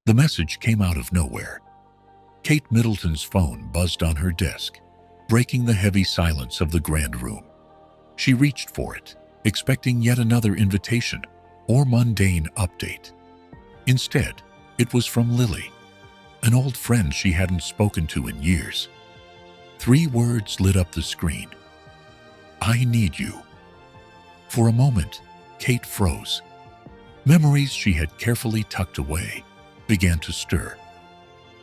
The message came out of nowhere. Kate Middleton's phone buzzed on her desk, breaking the heavy silence of the grand room. She reached for it, expecting yet another invitation or mundane update. Instead, it was from Lily, an old friend she hadn't spoken to in years. 3 words lit up the screen. "I need you." For a moment, Kate froze. Memories she had carefully tucked away began to stir.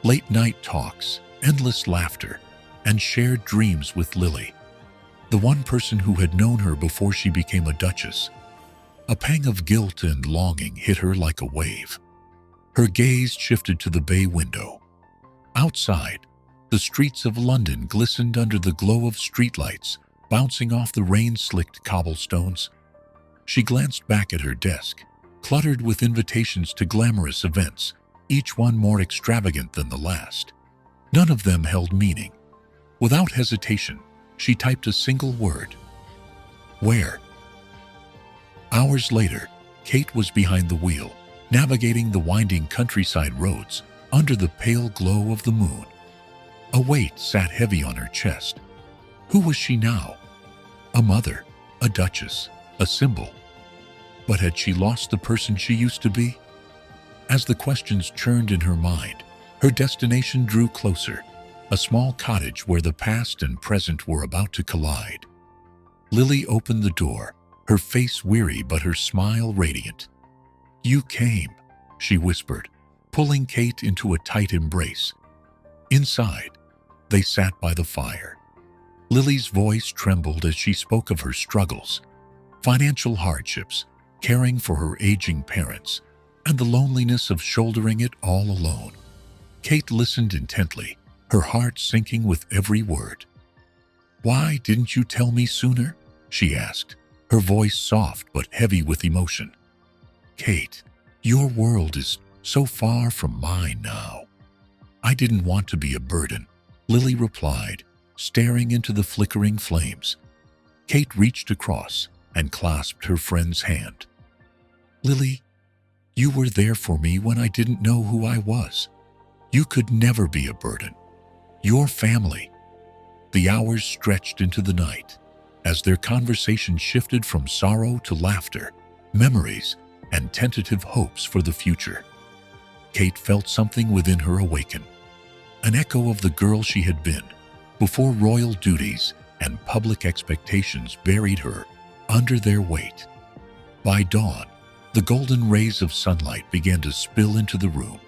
Late-night talks, endless laughter, and shared dreams with Lily, the one person who had known her before she became a duchess. A pang of guilt and longing hit her like a wave. Her gaze shifted to the bay window. Outside, the streets of London glistened under the glow of streetlights bouncing off the rain-slicked cobblestones. She glanced back at her desk, cluttered with invitations to glamorous events, each one more extravagant than the last. None of them held meaning. Without hesitation, she typed a single word: "Where?" Hours later, Kate was behind the wheel, navigating the winding countryside roads under the pale glow of the moon. A weight sat heavy on her chest. Who was she now? A mother, a duchess, a symbol. But had she lost the person she used to be? As the questions churned in her mind, her destination drew closer, a small cottage where the past and present were about to collide. Lily opened the door, her face weary but her smile radiant. "You came," she whispered, pulling Kate into a tight embrace. Inside, they sat by the fire. Lily's voice trembled as she spoke of her struggles, financial hardships, caring for her aging parents, and the loneliness of shouldering it all alone. Kate listened intently, her heart sinking with every word. "Why didn't you tell me sooner?" she asked, her voice soft but heavy with emotion. "Kate, your world is so far from mine now." "I didn't want to be a burden," Lily replied, staring into the flickering flames. Kate reached across and clasped her friend's hand. "Lily, you were there for me when I didn't know who I was. You could never be a burden. Your family." The hours stretched into the night as their conversation shifted from sorrow to laughter, memories, and tentative hopes for the future. Kate felt something within her awaken, an echo of the girl she had been before royal duties and public expectations buried her under their weight. By dawn, the golden rays of sunlight began to spill into the room.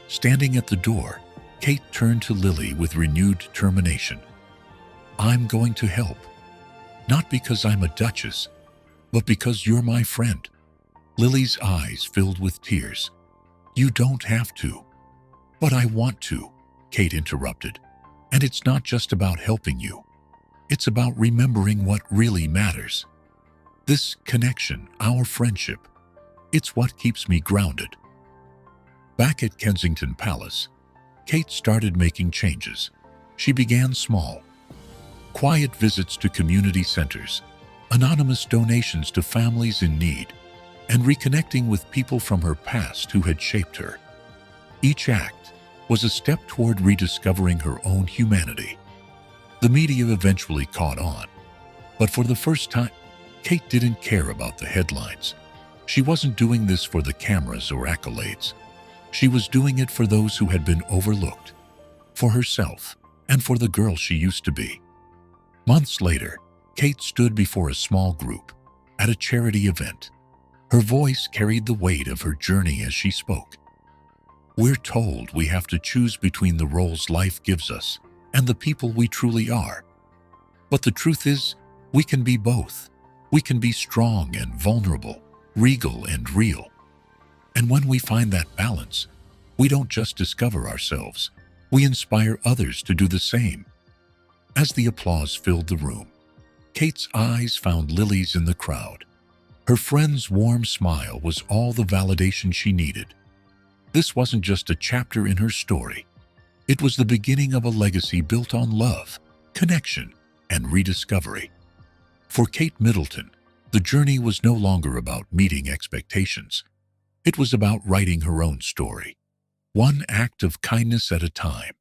Standing at the door, Kate turned to Lily with renewed determination. "I'm going to help. Not because I'm a duchess, but because you're my friend." Lily's eyes filled with tears. "You don't have to." "But I want to," Kate interrupted. "And it's not just about helping you. It's about remembering what really matters. This connection, our friendship, it's what keeps me grounded." Back at Kensington Palace, Kate started making changes. She began small. Quiet visits to community centers, anonymous donations to families in need, and reconnecting with people from her past who had shaped her. Each act was a step toward rediscovering her own humanity. The media eventually caught on, but for the first time, Kate didn't care about the headlines. She wasn't doing this for the cameras or accolades. She was doing it for those who had been overlooked, for herself, and for the girl she used to be. Months later, Kate stood before a small group at a charity event. Her voice carried the weight of her journey as she spoke. "We're told we have to choose between the roles life gives us and the people we truly are. But the truth is, we can be both. We can be strong and vulnerable, regal and real. And when we find that balance, we don't just discover ourselves, we inspire others to do the same." As the applause filled the room, Kate's eyes found Lily's in the crowd. Her friend's warm smile was all the validation she needed. This wasn't just a chapter in her story. It was the beginning of a legacy built on love, connection, and rediscovery. For Kate Middleton, the journey was no longer about meeting expectations. It was about writing her own story, one act of kindness at a time.